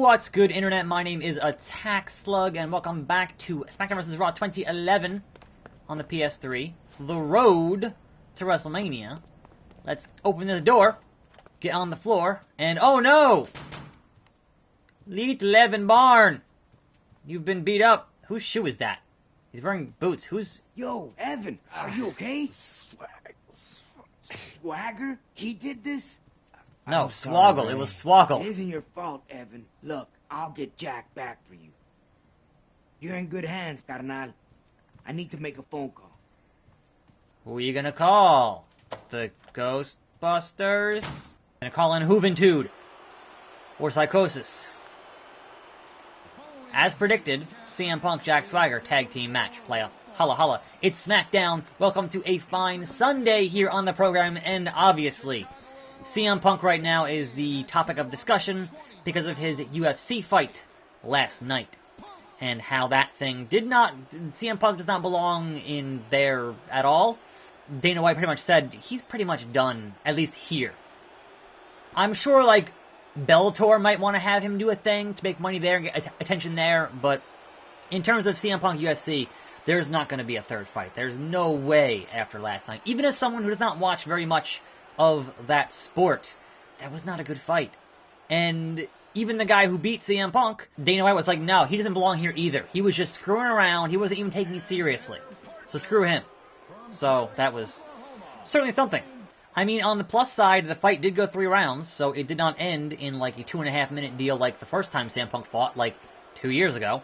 What's good, Internet? My name is Attack Slug, and welcome back to SmackDown vs. Raw 2011 on the PS3. The road to WrestleMania. Let's open this door, get on the floor, and oh no! Little Evan Barn! You've been beat up. Whose shoe is that? He's wearing boots. Who's... Yo, Evan, are you okay? Swagger? He did this? No, Swoggle. It was Swoggle. It isn't your fault, Evan. Look, I'll get Jack back for you. You're in good hands, carnal. I need to make a phone call. Who are you gonna call? The Ghostbusters? Gonna call in Juventud. Or Psychosis. As predicted, CM Punk Jack Swagger tag team match playoff. Holla holla. It's SmackDown. Welcome to a fine Sunday here on the program, and obviously, CM Punk right now is the topic of discussion because of his UFC fight last night. And how that thing CM Punk does not belong in there at all. Dana White pretty much said he's pretty much done, at least here. I'm sure, like, Bellator might want to have him do a thing to make money there and get attention there, but in terms of CM Punk UFC, there's not going to be a third fight. There's no way after last night. Even as someone who does not watch very much of that sport, that was not a good fight. And even the guy who beat CM Punk, Dana White was like, no, he doesn't belong here either. He was just screwing around. He wasn't even taking it seriously. So screw him. So that was certainly something. I mean, on the plus side, the fight did go 3 rounds, so it did not end in like a 2.5-minute deal like the first time CM Punk fought, like 2 years ago.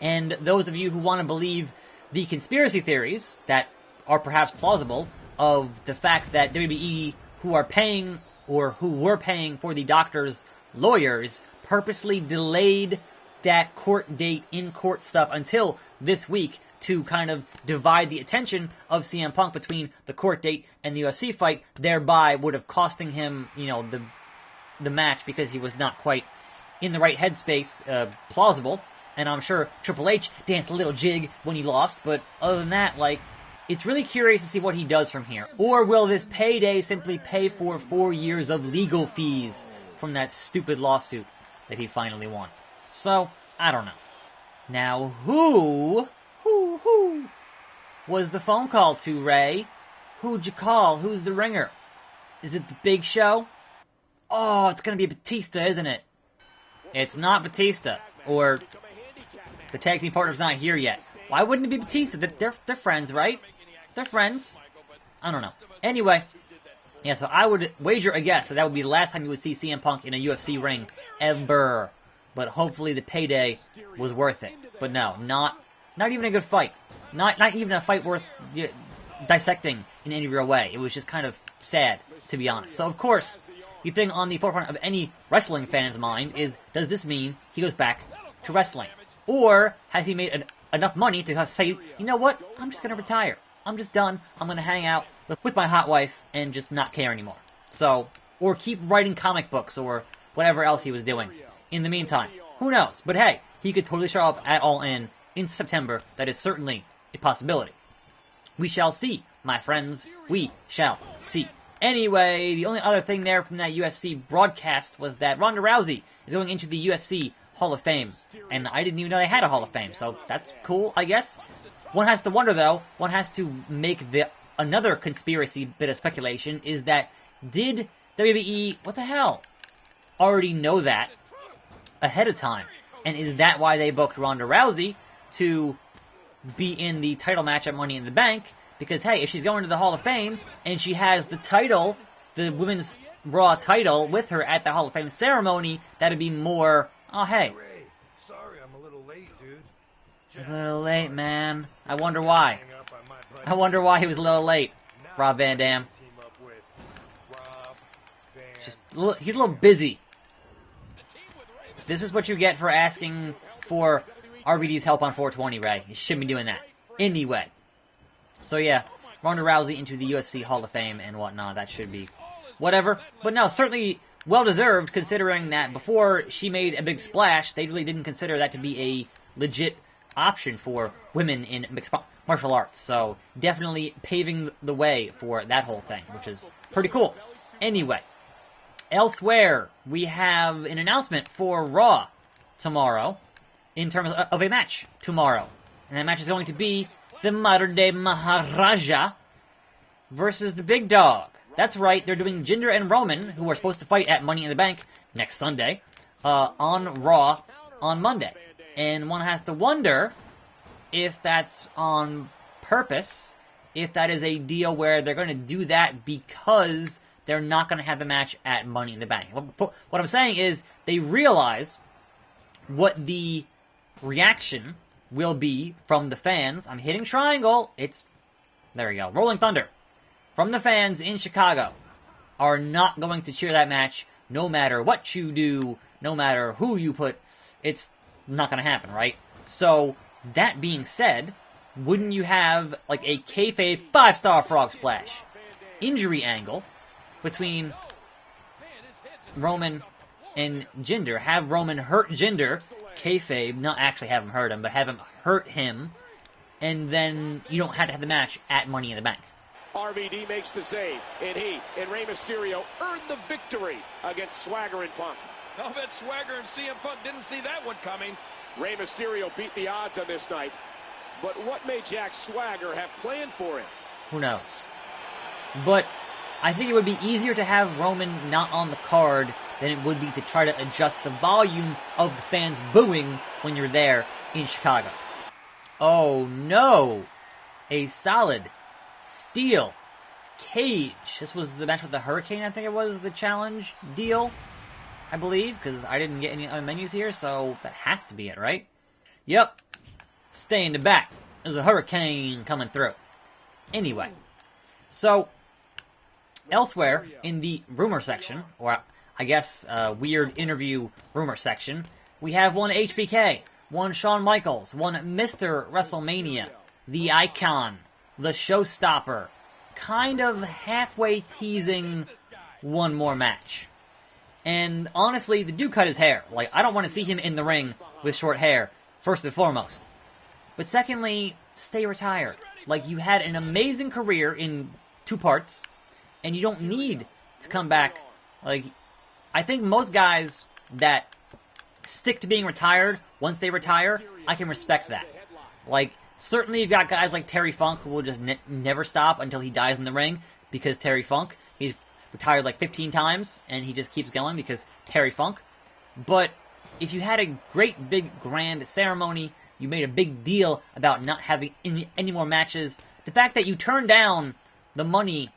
And those of you who want to believe the conspiracy theories that are perhaps plausible of the fact that WWE, who are paying, or who were paying for the doctor's lawyers, purposely delayed that court date, in-court stuff, until this week to kind of divide the attention of CM Punk between the court date and the UFC fight, thereby would have costing him, you know, the match because he was not quite in the right headspace, plausible. And I'm sure Triple H danced a little jig when he lost, but other than that, like, it's really curious to see what he does from here. Or will this payday simply pay for 4 years of legal fees from that stupid lawsuit that he finally won? So, I don't know. Now, who was the phone call to, Ray? Who'd you call? Who's the ringer? Is it the Big Show? Oh, it's gonna be Batista, isn't it? It's not Batista. Or the tag team partner's not here yet. Why wouldn't it be Batista? They're friends, right? They're friends. I don't know. Anyway, yeah, so I would wager a guess that would be the last time you would see CM Punk in a UFC ring ever. But hopefully the payday was worth it. But no, not even a good fight. Not even a fight worth dissecting in any real way. It was just kind of sad, to be honest. So of course, the thing on the forefront of any wrestling fan's mind is, does this mean he goes back to wrestling? Or has he made enough money to say, you know what, I'm just going to retire. I'm just done. I'm going to hang out with my hot wife and just not care anymore. So, or keep writing comic books or whatever else he was doing. In the meantime, who knows? But hey, he could totally show up at All In September. That is certainly a possibility. We shall see, my friends. We shall see. Anyway, the only other thing there from that UFC broadcast was that Ronda Rousey is going into the UFC Hall of Fame. And I didn't even know they had a Hall of Fame, so that's cool, I guess. One has to wonder, though, one has to make another conspiracy bit of speculation, is that did WWE, what the hell, already know that ahead of time? And is that why they booked Ronda Rousey to be in the title match at Money in the Bank? Because, hey, if she's going to the Hall of Fame, and she has the title, the Women's Raw title, with her at the Hall of Fame ceremony, that'd be more, oh, hey. Sorry, I'm a little late, dude. A little late, man. I wonder why. I wonder why he was a little late, Rob Van Dam. He's a little busy. This is what you get for asking for RVD's help on 420, Ray. You shouldn't be doing that. Anyway. So yeah, Ronda Rousey into the UFC Hall of Fame and whatnot. That should be whatever. But no, certainly well-deserved, considering that before she made a big splash, they really didn't consider that to be a legit option for women in mixed martial arts. So definitely paving the way for that whole thing, which is pretty cool. Anyway, Elsewhere, we have an announcement for Raw tomorrow in terms of a match tomorrow. And that match is going to be the modern-day Maharaja versus the Big Dog. That's right, they're doing Jinder and Roman, who are supposed to fight at Money in the Bank next Sunday, on Raw on Monday. And one has to wonder if that's on purpose, if that is a deal where they're going to do that because they're not going to have the match at Money in the Bank. What I'm saying is they realize what the reaction will be from the fans. I'm hitting triangle. There we go. Rolling Thunder. From the fans in Chicago are not going to cheer that match no matter what you do, no matter who you put. It's not going to happen, right? So, that being said, wouldn't you have like a kayfabe 5-star frog splash injury angle between Roman and Jinder? Have Roman hurt Jinder, kayfabe, not actually have him hurt him, but have him hurt him, and then you don't have to have the match at Money in the Bank. RVD makes the save, and he and Rey Mysterio earned the victory against Swagger and Punk. I'll bet Swagger and CM Punk didn't see that one coming. Rey Mysterio beat the odds on this night, but what may Jack Swagger have planned for him? Who knows? But I think it would be easier to have Roman not on the card than it would be to try to adjust the volume of the fans booing when you're there in Chicago. Oh no! A solid steel cage. This was the match with the Hurricane, I think it was the challenge deal, I believe, because I didn't get any other menus here, so that has to be it, right? Yep. Stay in the back. There's a Hurricane coming through. Anyway, so elsewhere in the rumor section, or I guess weird interview rumor section, we have one HBK, one Shawn Michaels, one Mr. WrestleMania, the Icon, the Showstopper, kind of halfway teasing one more match. And honestly, the dude cut his hair. Like, I don't want to see him in the ring with short hair, first and foremost. But secondly, stay retired. Like, you had an amazing career in 2 parts, and you don't need to come back. Like, I think most guys that stick to being retired once they retire, I can respect that. Like, certainly you've got guys like Terry Funk who will just never stop until he dies in the ring, because Terry Funk, he's retired like 15 times, and he just keeps going because Terry Funk. But if you had a great big grand ceremony, you made a big deal about not having any more matches, the fact that you turned down the money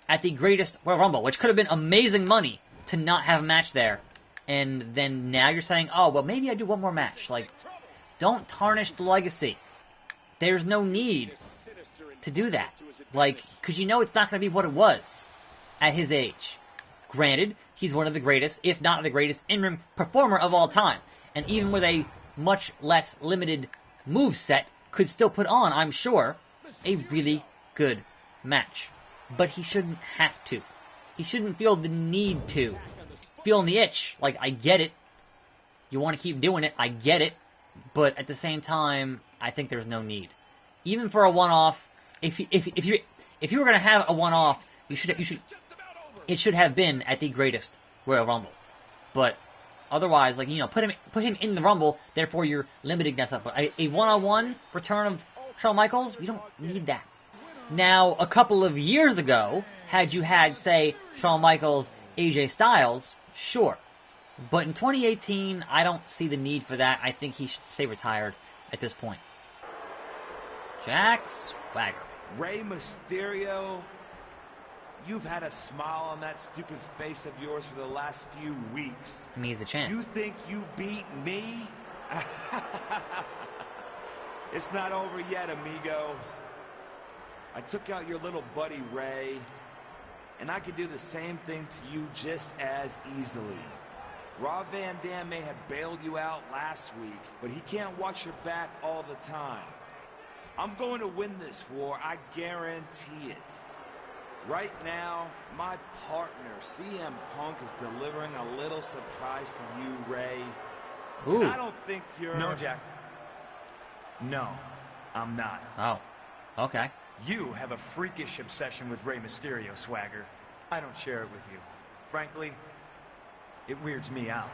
at the greatest Royal Rumble, which could have been amazing money to not have a match there, and then now you're saying, oh, well, maybe I do one more match. Like, don't tarnish the legacy. There's no need to do that. Like, because you know it's not going to be what it was at his age. Granted, he's one of the greatest, if not the greatest, in-ring performer of all time. And even with a much less limited moveset, could still put on, I'm sure, a really good match. But he shouldn't have to. He shouldn't feel the need to. Feeling the itch, like, I get it. You want to keep doing it, I get it. But at the same time, I think there's no need. Even for a one-off, if you were going to have a one-off, it should have been at the greatest Royal Rumble. But otherwise, like, you know, put him in the Rumble, therefore you're limiting that stuff. But a one-on-one return of Shawn Michaels, you don't need that. Now, a couple of years ago, had you had, say, Shawn Michaels, AJ Styles, sure. But in 2018, I don't see the need for that. I think he should stay retired at this point. Jack Swagger. Rey Mysterio, you've had a smile on that stupid face of yours for the last few weeks. I mean, he's the champ. You think you beat me? It's not over yet, amigo. I took out your little buddy, Rey, and I could do the same thing to you just as easily. Rob Van Dam may have bailed you out last week, but he can't watch your back all the time. I'm going to win this war, I guarantee it. Right now, my partner, CM Punk, is delivering a little surprise to you, Rey. Ooh. And I don't think you're... No, Jack. No, I'm not. Oh, okay. You have a freakish obsession with Rey Mysterio, Swagger. I don't share it with you. Frankly, It weirds me out.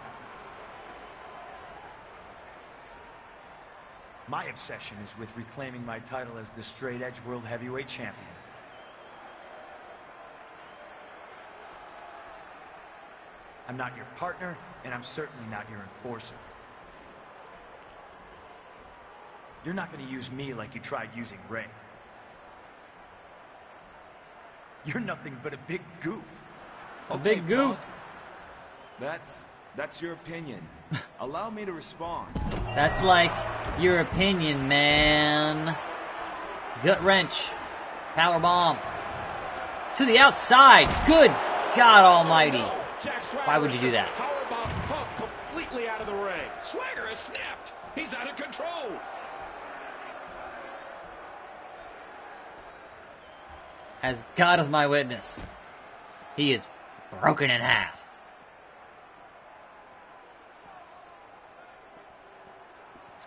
My obsession is with reclaiming my title as the straight edge World Heavyweight Champion. I'm not your partner, and I'm certainly not your enforcer. You're not going to use me like you tried using Ray. You're nothing but a big goof. A big goof. That's your opinion. Allow me to respond. That's like your opinion, man. Gut wrench. Power bomb. To the outside. Good God almighty. Why would you do that? Powerbomb Punk completely out of the ring. Swagger has snapped. He's out of control. As God is my witness, he is broken in half.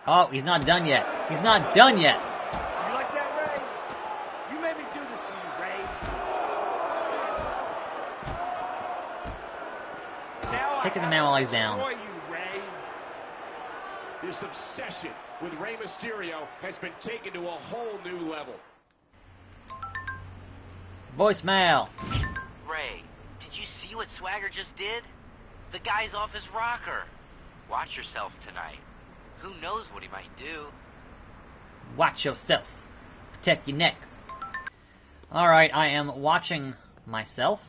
Oh, he's not done yet. He's not done yet. You like that, Ray? You made me do this to you, Ray. Now Kicking him out while he's down. destroy you, Ray. This obsession with Rey Mysterio has been taken to a whole new level. Voicemail. Ray, did you see what Swagger just did? The guy's off his rocker. Watch yourself tonight. Who knows what he might do? Watch yourself. Protect your neck. Alright, I am watching myself.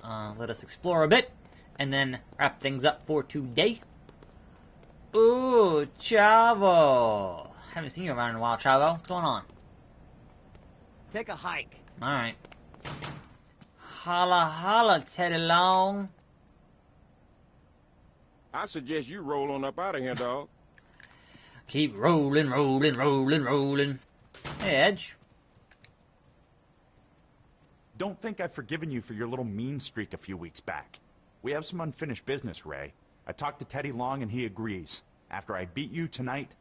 Let us explore a bit, and then wrap things up for today. Ooh, Chavo. Haven't seen you around in a while, Chavo. What's going on? Take a hike. Alright. Holla, holla, Teddy Long. I suggest you roll on up out of here, dog. Keep rolling, rolling, rolling, rolling. Hey, Edge. Don't think I've forgiven you for your little mean streak a few weeks back. We have some unfinished business, Ray. I talked to Teddy Long and he agrees. After I beat you tonight,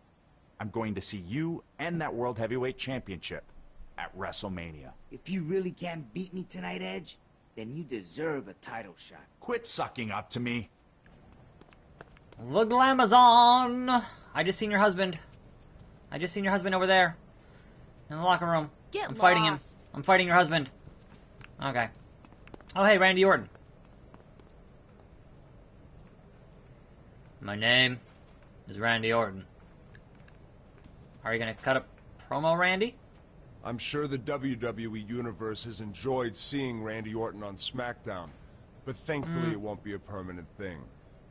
I'm going to see you and that World Heavyweight Championship at WrestleMania. If you really can't beat me tonight, Edge, then you deserve a title shot. Quit sucking up to me. The Glamazon. I just seen your husband. I just seen your husband over there. In the locker room. I'm fighting him. I'm fighting your husband. Okay. Oh, hey, Randy Orton. My name is Randy Orton. Are you gonna cut a promo, Randy? I'm sure the WWE Universe has enjoyed seeing Randy Orton on SmackDown, but thankfully it won't be a permanent thing.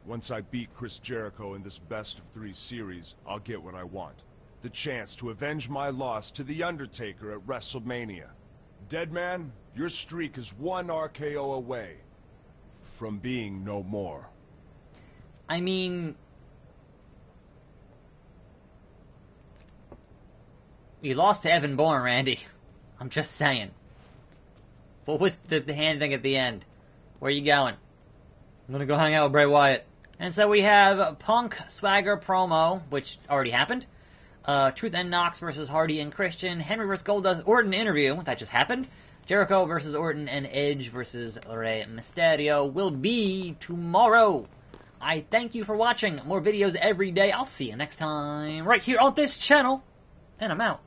Once I beat Chris Jericho in this best-of-3 series, I'll get what I want. The chance to avenge my loss to The Undertaker at WrestleMania. Deadman, your streak is one RKO away from being no more. I mean... You lost to Evan Bourne, Randy. I'm just saying. What was the hand thing at the end? Where are you going? I'm gonna go hang out with Bray Wyatt. And so we have Punk Swagger promo, which already happened. Truth and Knox versus Hardy and Christian. Henry vs. Goldust Orton interview, that just happened. Jericho versus Orton and Edge versus Rey Mysterio will be tomorrow. I thank you for watching. More videos every day. I'll see you next time right here on this channel. And I'm out.